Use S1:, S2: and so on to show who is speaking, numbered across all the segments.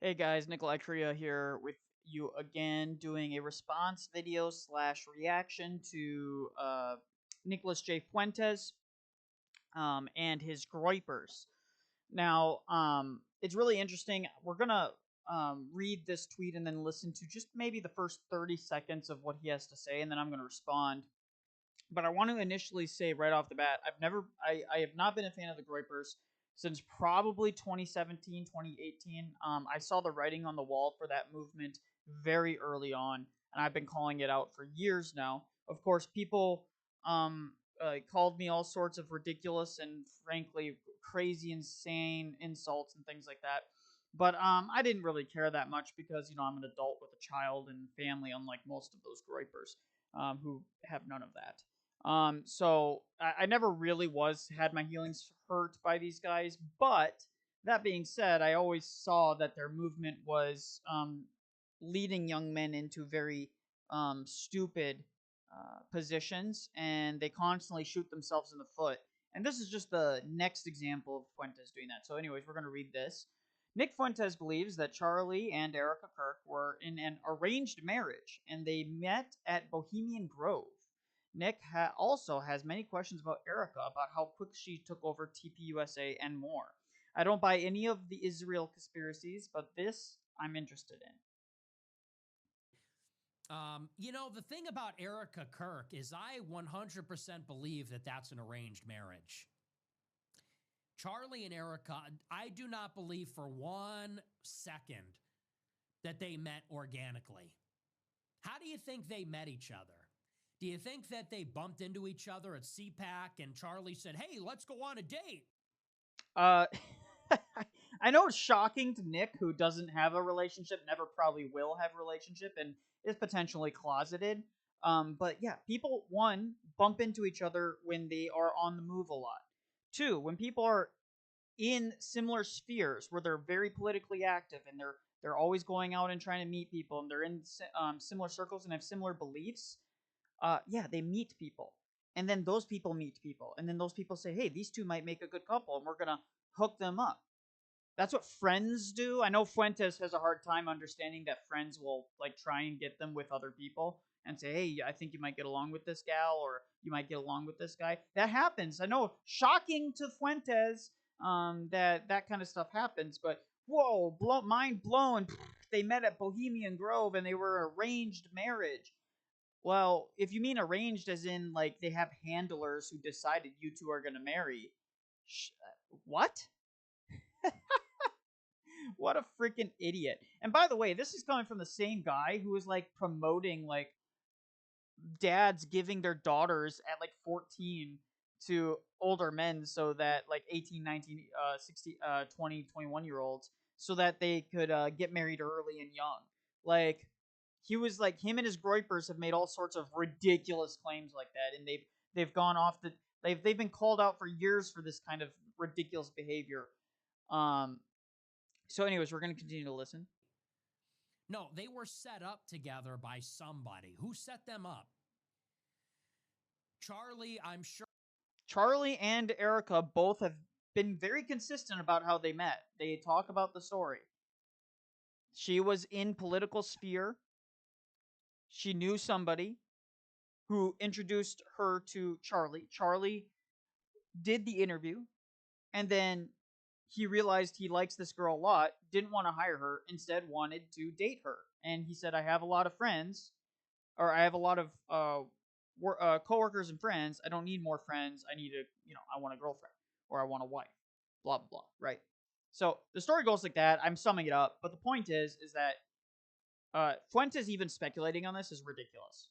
S1: Hey guys, Nicholai here with you again, doing a response video slash reaction to Nicholas J. Fuentes and his Groypers. Now, it's really interesting. We're gonna read this tweet and then listen to just maybe the first 30 seconds of what he has to say, and then I'm gonna respond. But I want to initially say right off the bat, I have not been a fan of the Groypers since probably 2017, 2018. I saw the writing on the wall for that movement very early on, and I've been calling it out for years now. Of course, people called me all sorts of ridiculous and frankly crazy, insane insults and things like that. But I didn't really care that much because I'm an adult with a child and family, unlike most of those Groypers who have none of that. So I never really had my feelings hurt by these guys, but that being said, I always saw that their movement was leading young men into very stupid positions, and they constantly shoot themselves in the foot. And this is just the next example of Fuentes doing that. So, anyways, we're going to read this. Nick Fuentes believes that Charlie and Erika Kirk were in an arranged marriage, and they met at Bohemian Grove. Nick also has many questions about Erika, about how quick she took over TPUSA and more. I don't buy any of the Israel conspiracies, but this I'm interested in.
S2: The thing about Erika Kirk is I 100% believe that that's an arranged marriage. Charlie and Erika, I do not believe for 1 second that they met organically. How do you think they met each other? Do you think that they bumped into each other at CPAC and Charlie said, "Hey, let's go on a date"?
S1: Uh, I know it's shocking to Nick, who doesn't have a relationship, never probably will have a relationship, and is potentially closeted. But yeah, people, one, bump into each other when they are on the move a lot. Two, when people are in similar spheres where they're very politically active and they're always going out and trying to meet people, and they're in similar circles and have similar beliefs. Yeah, they meet people, and then those people meet people, and then those people say, "Hey, these two might make a good couple, and we're gonna hook them up." That's what friends do. I know Fuentes has a hard time understanding that friends will like try and get them with other people and say, "Hey, I think you might get along with this gal, or you might get along with this guy." That happens. I know, shocking to Fuentes, that kind of stuff happens. But whoa, mind blown. They met at Bohemian Grove and they were arranged marriage. Well, if you mean arranged as in like they have handlers who decided you two are gonna marry, what? What a freaking idiot. And by the way, this is coming from the same guy who was like promoting like dads giving their daughters at like 14 to older men, so that like 18, 19, 60, 20, 21 year olds, so that they could get married early and young. Like, he was like, him and his Groypers have made all sorts of ridiculous claims like that, and they've gone off the they've been called out for years for this kind of ridiculous behavior. Um, so, anyways, we're gonna continue to listen.
S2: No, they were set up together by somebody. Who set them up? Charlie, I'm sure.
S1: Charlie and Erika both have been very consistent about how they met. They talk about the story. She was in political sphere. She knew somebody who introduced her to Charlie. Charlie did the interview, and then he realized he likes this girl a lot, didn't want to hire her, instead wanted to date her. And he said, "I have a lot of friends, or I have a lot of coworkers and friends. I don't need more friends. I need I want a girlfriend, or I want a wife, blah blah blah." Right. So the story goes like that. I'm summing it up, but the point is that Fuentes even speculating on this is ridiculous.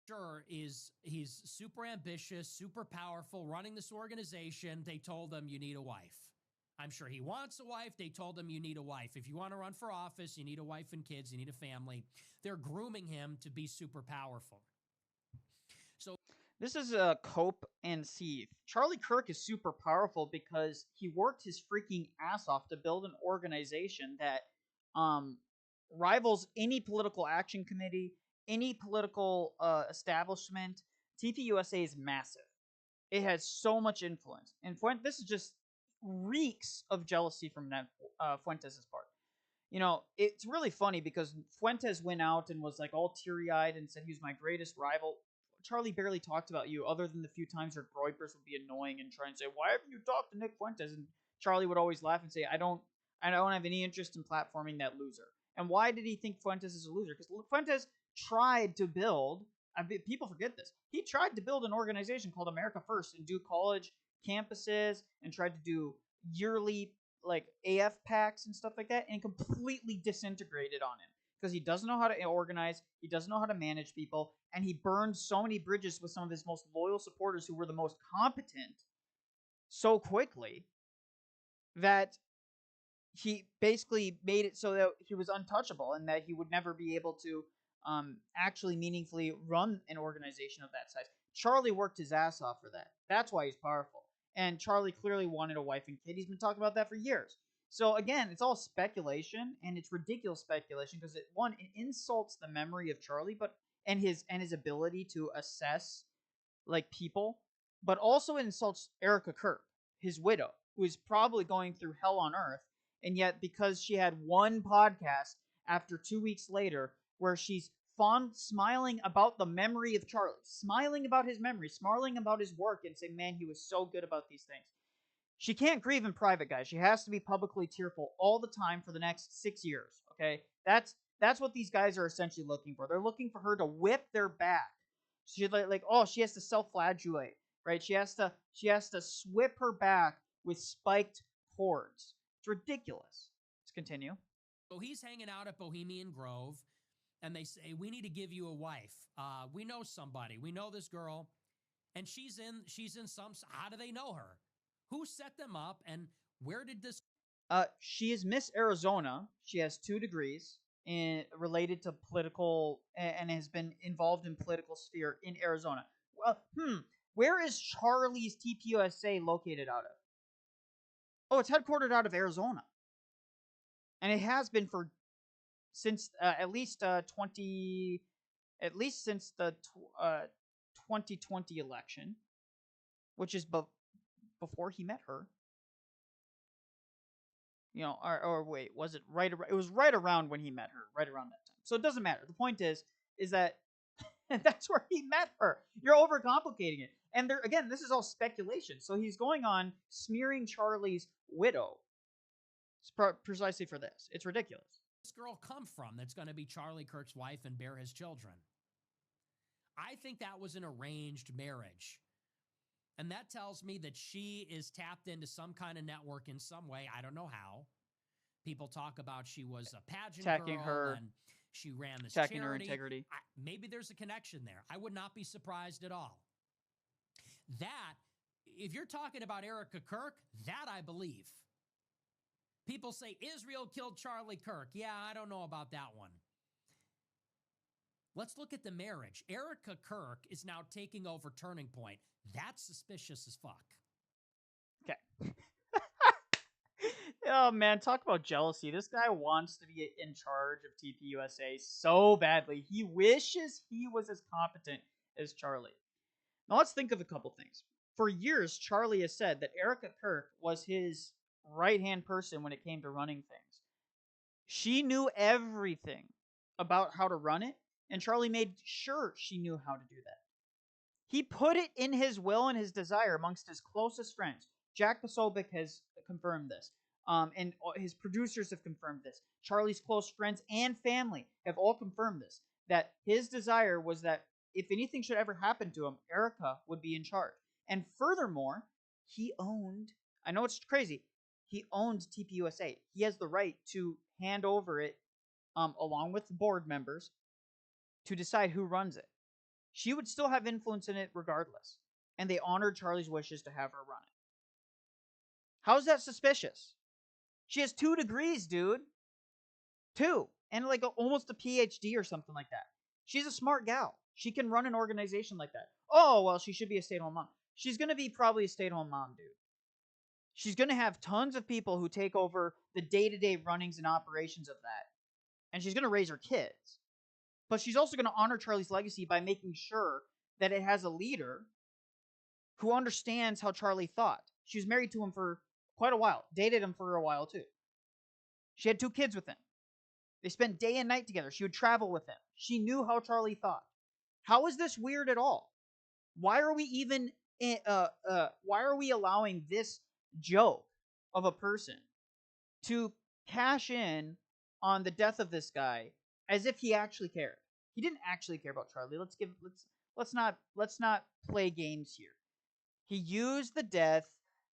S2: Sure, he's super ambitious, super powerful, running this organization. They told him you need a wife. I'm sure he wants a wife. They told him you need a wife. If you want to run for office, you need a wife and kids, you need a family. They're grooming him to be super powerful. So
S1: This is Cope and Seeth. Charlie Kirk is super powerful because he worked his freaking ass off to build an organization that um, rivals any political action committee, any political establishment. TPUSA is massive. It has so much influence, and this is just reeks of jealousy from Fuentes' part. It's really funny because Fuentes went out and was like all teary eyed and said he was my greatest rival. Charlie barely talked about you other than the few times where Groypers would be annoying and try and say, "Why haven't you talked to Nick Fuentes?" And Charlie would always laugh and say, I don't have any interest in platforming that loser." And why did he think Fuentes is a loser? Because Fuentes tried to build. People forget this. He tried to build an organization called America First and do college campuses and tried to do yearly like AF packs and stuff like that, and completely disintegrated on him because he doesn't know how to organize, he doesn't know how to manage people, and he burned so many bridges with some of his most loyal supporters who were the most competent so quickly that he basically made it so that he was untouchable and that he would never be able to actually meaningfully run an organization of that size. Charlie worked his ass off for that. That's why he's powerful. And Charlie clearly wanted a wife and kid. He's been talking about that for years. So again, it's all speculation, and it's ridiculous speculation because it insults the memory of Charlie, and his ability to assess like people, but also insults Erika Kirk, his widow, who is probably going through hell on earth, and yet because she had one podcast after 2 weeks later where she's smiling about the memory of Charlie, smiling about his memory, smiling about his work, and saying, "Man, he was so good about these things." She can't grieve in private, guys. She has to be publicly tearful all the time for the next 6 years. Okay, that's what these guys are essentially looking for. They're looking for her to whip their back. She she has to self-flagellate, right? She has to whip her back with spiked cords. It's ridiculous. Let's continue.
S2: So he's hanging out at Bohemian Grove, and they say, "We need to give you a wife. We know somebody. We know this girl, and she's in some. How do they know her? Who set them up, and where did this?"
S1: She is Miss Arizona. She has 2 degrees related to political and has been involved in political sphere in Arizona. Well, where is Charlie's TPUSA located out of? Oh, it's headquartered out of Arizona, and it has been for since at least 20, at least since the 2020 election, which is before he met her. Or wait, was it right? It was right around when he met her, right around that time. So it doesn't matter. The point is that that's where he met her. You're overcomplicating it. And there again, this is all speculation. So he's going on smearing Charlie's widow precisely for this. It's ridiculous.
S2: This girl come from that's going to be Charlie Kirk's wife and bear his children? I think that was an arranged marriage. And that tells me that she is tapped into some kind of network in some way. I don't know how. People talk about she was a pageant
S1: Attacking
S2: girl
S1: her,
S2: and she ran this
S1: attacking
S2: charity.
S1: her integrity.
S2: Maybe there's a connection there. I would not be surprised at all. That, if you're talking about Erika Kirk, that I believe. People say Israel killed Charlie Kirk. Yeah, I don't know about that one. Let's look at the marriage. Erika Kirk is now taking over Turning Point. That's suspicious as fuck.
S1: Okay. Oh man, talk about jealousy. This guy wants to be in charge of TPUSA so badly. He wishes he was as competent as Charlie. Now let's think of a couple things. For years, Charlie has said that Erika Kirk was his right-hand person when it came to running things. She knew everything about how to run it, and Charlie made sure she knew how to do that. He put it in his will and his desire amongst his closest friends. Jack Posobiec has confirmed this. And his producers have confirmed this. Charlie's close friends and family have all confirmed this. That his desire was that if anything should ever happen to him, Erika would be in charge. And furthermore, he owned, I know it's crazy, he owned TPUSA. He has the right to hand over it along with the board members to decide who runs it. She would still have influence in it regardless. And they honored Charlie's wishes to have her run it. How's that suspicious? She has 2 degrees, dude. 2. And like almost a PhD or something like that. She's a smart gal. She can run an organization like that. Oh, well, she should be a stay-at-home mom. She's going to be probably a stay-at-home mom, dude. She's going to have tons of people who take over the day-to-day runnings and operations of that. And she's going to raise her kids. But she's also going to honor Charlie's legacy by making sure that it has a leader who understands how Charlie thought. She was married to him for quite a while. Dated him for a while, too. She had 2 kids with him. They spent day and night together. She would travel with him. She knew how Charlie thought. How is this weird at all? Why are we even why are we allowing this joke of a person to cash in on the death of this guy as if he actually cared? He didn't actually care about Charlie. Let's not play games here. He used the death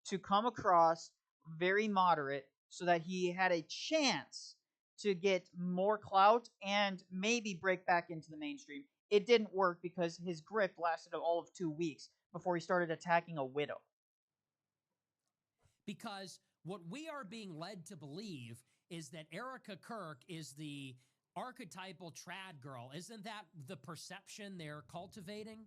S1: to come across very moderate so that he had a chance to get more clout and maybe break back into the mainstream. It didn't work because his grift lasted all of 2 weeks before he started attacking a widow.
S2: Because what we are being led to believe is that Erika Kirk is the archetypal trad girl. Isn't that the perception they're cultivating?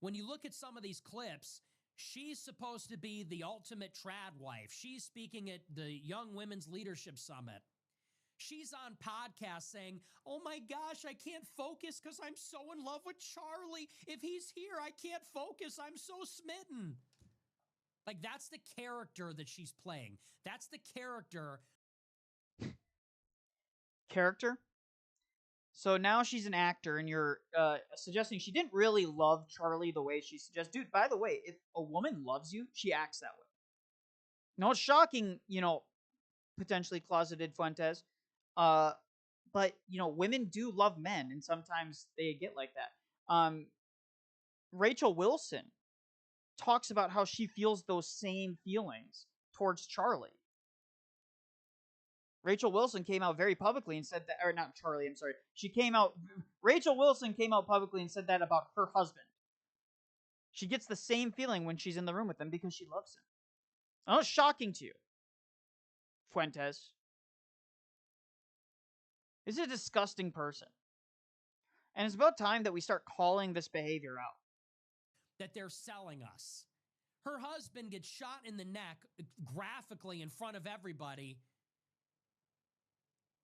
S2: When you look at some of these clips, she's supposed to be the ultimate trad wife. She's speaking at the Young Women's Leadership Summit. She's on podcasts saying, oh my gosh, I can't focus because I'm so in love with Charlie. If he's here, I can't focus. I'm so smitten. Like, that's the character that she's playing. That's the character.
S1: Character? So now she's an actor, and you're suggesting she didn't really love Charlie the way she suggests. Dude, by the way, if a woman loves you, she acts that way. No, it's shocking, potentially closeted Fuentes. But women do love men, and sometimes they get like that. Rachel Wilson talks about how she feels those same feelings towards Charlie. Rachel Wilson came out very publicly and said that, or not Charlie, I'm sorry. Rachel Wilson came out publicly and said that about her husband. She gets the same feeling when she's in the room with him because she loves him. I know it's shocking to you, Fuentes. This is a disgusting person. And it's about time that we start calling this behavior out.
S2: That they're selling us. Her husband gets shot in the neck graphically in front of everybody.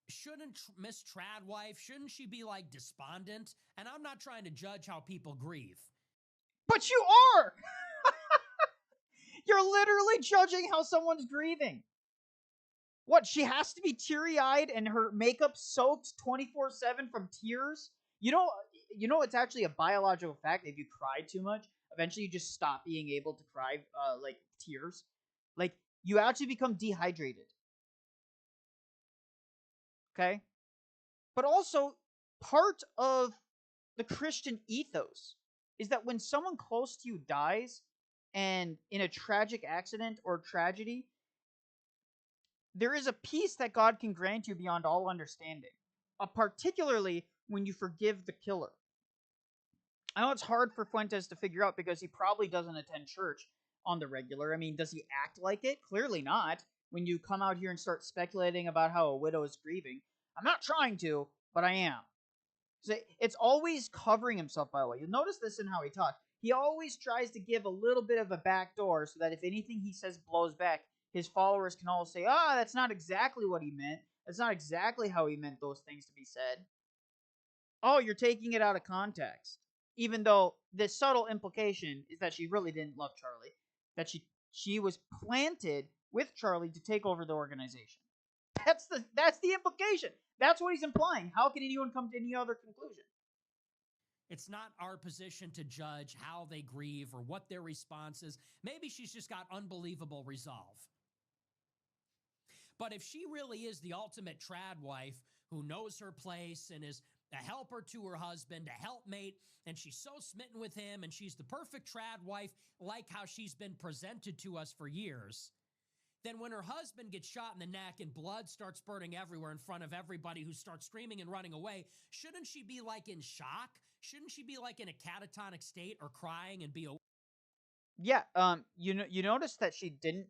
S2: Shouldn't Miss Tradwife, shouldn't she be like despondent? And I'm not trying to judge how people grieve.
S1: But you are! You're literally judging how someone's grieving. What, she has to be teary-eyed and her makeup soaked 24/7 from tears? You know it's actually a biological fact. If you cry too much, eventually you just stop being able to cry like tears. Like, you actually become dehydrated. Okay? But also, part of the Christian ethos is that when someone close to you dies and in a tragic accident or tragedy, there is a peace that God can grant you beyond all understanding, particularly when you forgive the killer. I know it's hard for Fuentes to figure out because he probably doesn't attend church on the regular. I mean, does he act like it? Clearly not. When you come out here and start speculating about how a widow is grieving, I'm not trying to, but I am. So it's always covering himself, by the way. You'll notice this in how he talks. He always tries to give a little bit of a back door so that if anything he says blows back, his followers can all say, that's not exactly what he meant. That's not exactly how he meant those things to be said. Oh, you're taking it out of context. Even though the subtle implication is that she really didn't love Charlie. That she was planted with Charlie to take over the organization. That's the implication. That's what he's implying. How can anyone come to any other conclusion?
S2: It's not our position to judge how they grieve or what their response is. Maybe she's just got unbelievable resolve. But if she really is the ultimate trad wife who knows her place and is a helper to her husband, a helpmate, and she's so smitten with him, and she's the perfect trad wife, like how she's been presented to us for years, then when her husband gets shot in the neck and blood starts spurting everywhere in front of everybody who starts screaming and running away, shouldn't she be like in shock? Shouldn't she be like in a catatonic state or crying and be a...
S1: Yeah, you notice that she didn't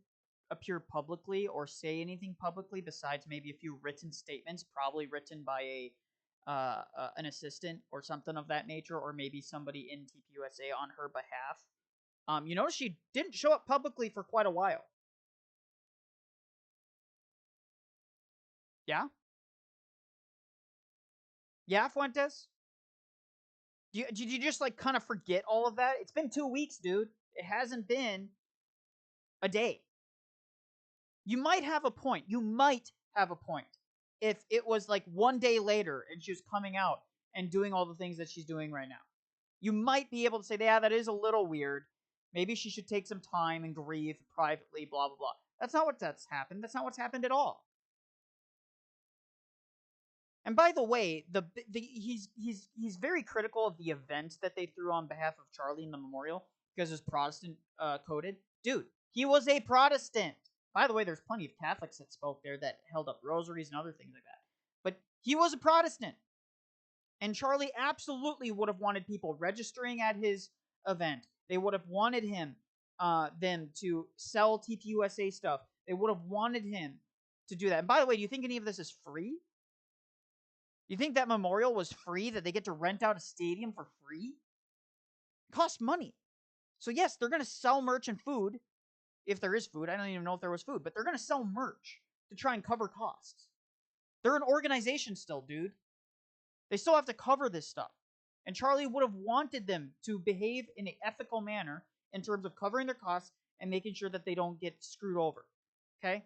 S1: appear publicly or say anything publicly besides maybe a few written statements, probably written by an assistant or something of that nature, or maybe somebody in TPUSA on her behalf. You notice she didn't show up publicly for quite a while. Yeah? Yeah, Fuentes? Did you just like kind of forget all of that? It's been 2 weeks, dude. It hasn't been a day. You might have a point. You might have a point. if it was like one day later and she was coming out and doing all the things that she's doing right now. You might be able to say, yeah, that is a little weird. Maybe she should take some time and grieve privately, blah, blah, blah. That's not what's happened. That's not what's happened at all. And by the way, he's very critical of the event that they threw on behalf of Charlie in the memorial because it's Protestant coded. Dude, he was a Protestant. By the way, there's plenty of Catholics that spoke there that held up rosaries and other things like that. But he was a Protestant. And Charlie absolutely would have wanted people registering at his event. They would have wanted them to sell TPUSA stuff. They would have wanted him to do that. And by the way, do you think any of this is free? You think that memorial was free, that they get to rent out a stadium for free? It costs money. So yes, they're going to sell merch and food, if there is food. I don't even know if there was food, but they're going to sell merch to try and cover costs. They're an organization still, dude. They still have to cover this stuff. And Charlie would have wanted them to behave in an ethical manner in terms of covering their costs and making sure that they don't get screwed over. Okay?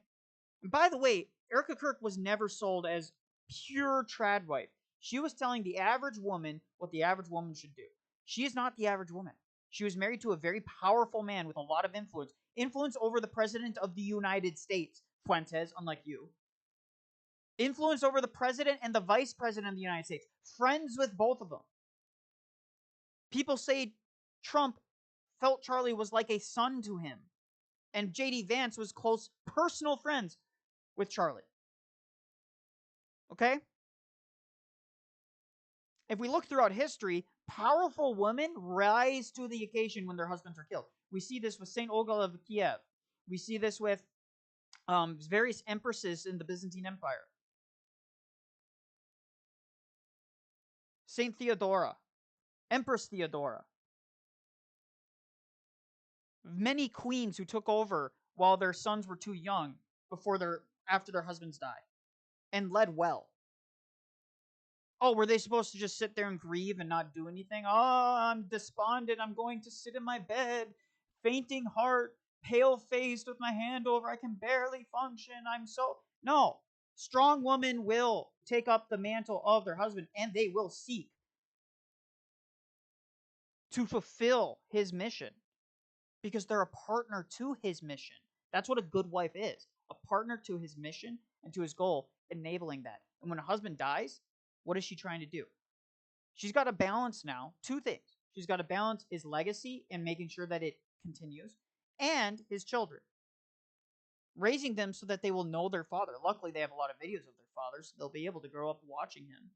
S1: And by the way, Erika Kirk was never sold as pure trad wife. She was telling the average woman what the average woman should do. She is not the average woman. She was married to a very powerful man with a lot of influence. Influence over the president of the United States, Fuentes, unlike you. Influence over the president and the vice president of the United States. Friends with both of them. People say Trump felt Charlie was like a son to him. And J.D. Vance was close personal friends with Charlie. Okay? If we look throughout history, powerful women rise to the occasion when their husbands are killed. We see this with St. Olga of Kiev. We see this with various empresses in the Byzantine Empire. St. Theodora, Empress Theodora. Many queens who took over while their sons were too young after their husbands died and led well. Oh, were they supposed to just sit there and grieve and not do anything? Oh, I'm despondent. I'm going to sit in my bed, fainting heart, pale faced with my hand over. I can barely function. No. Strong women will take up the mantle of their husband and they will seek to fulfill his mission because they're a partner to his mission. That's what a good wife is, a partner to his mission and to his goal, enabling that. And when a husband dies, what is she trying to do? She's got to balance now two things. She's got to balance his legacy and making sure that it continues, and his children. Raising them so that they will know their father. Luckily, they have a lot of videos of their fathers, so they'll be able to grow up watching him.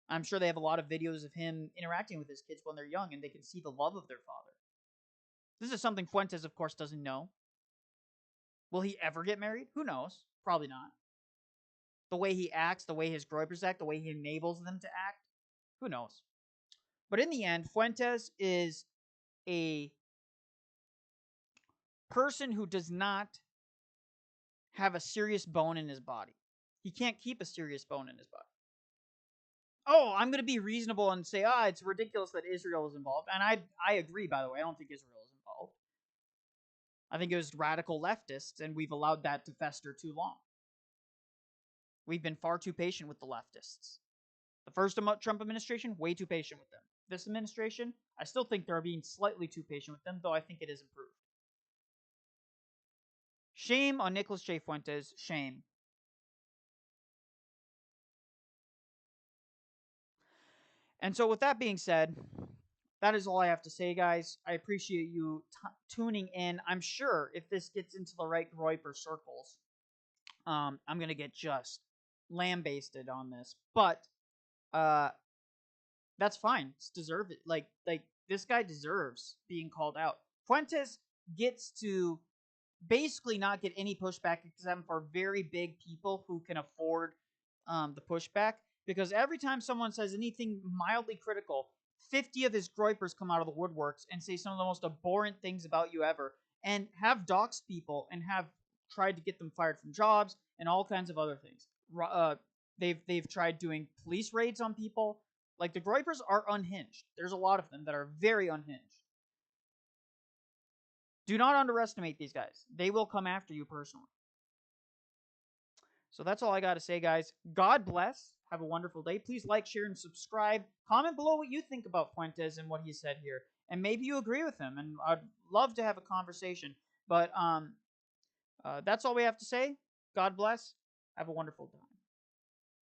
S1: I'm sure they have a lot of videos of him interacting with his kids when they're young, and they can see the love of their father. This is something Fuentes, of course, doesn't know. Will he ever get married? Who knows? Probably not. The way he acts, the way his Groypers act, the way he enables them to act, who knows? But in the end, Fuentes is a person who does not have a serious bone in his body. He can't keep a serious bone in his body. Oh, I'm going to be reasonable and say, it's ridiculous that Israel is involved. And I agree, by the way. I don't think Israel is involved. I think it was radical leftists, and we've allowed that to fester too long. We've been far too patient with the leftists. The first Trump administration, way too patient with them. This administration, I still think they're being slightly too patient with them, though I think it is improved. Shame on Nicholai J. Fuentes. Shame. And so with that being said, that is all I have to say, guys. I appreciate you tuning in. I'm sure if this gets into the right Groyper circles, I'm going to get just lambasted on this. But that's fine. It's deserved. Like this guy deserves being called out. Fuentes gets to basically not get any pushback except for very big people who can afford the pushback. Because every time someone says anything mildly critical, 50 of his Groypers come out of the woodworks and say some of the most abhorrent things about you ever, and have doxed people and have tried to get them fired from jobs and all kinds of other things. They've tried doing police raids on people. Like, the Groypers are unhinged. There's a lot of them that are very unhinged. Do not underestimate these guys. They will come after you personally. So that's all I got to say, guys. God bless. Have a wonderful day. Please like, share, and subscribe. Comment below what you think about Fuentes and what he said here. And maybe you agree with him, and I'd love to have a conversation. But that's all we have to say. God bless. Have a wonderful day.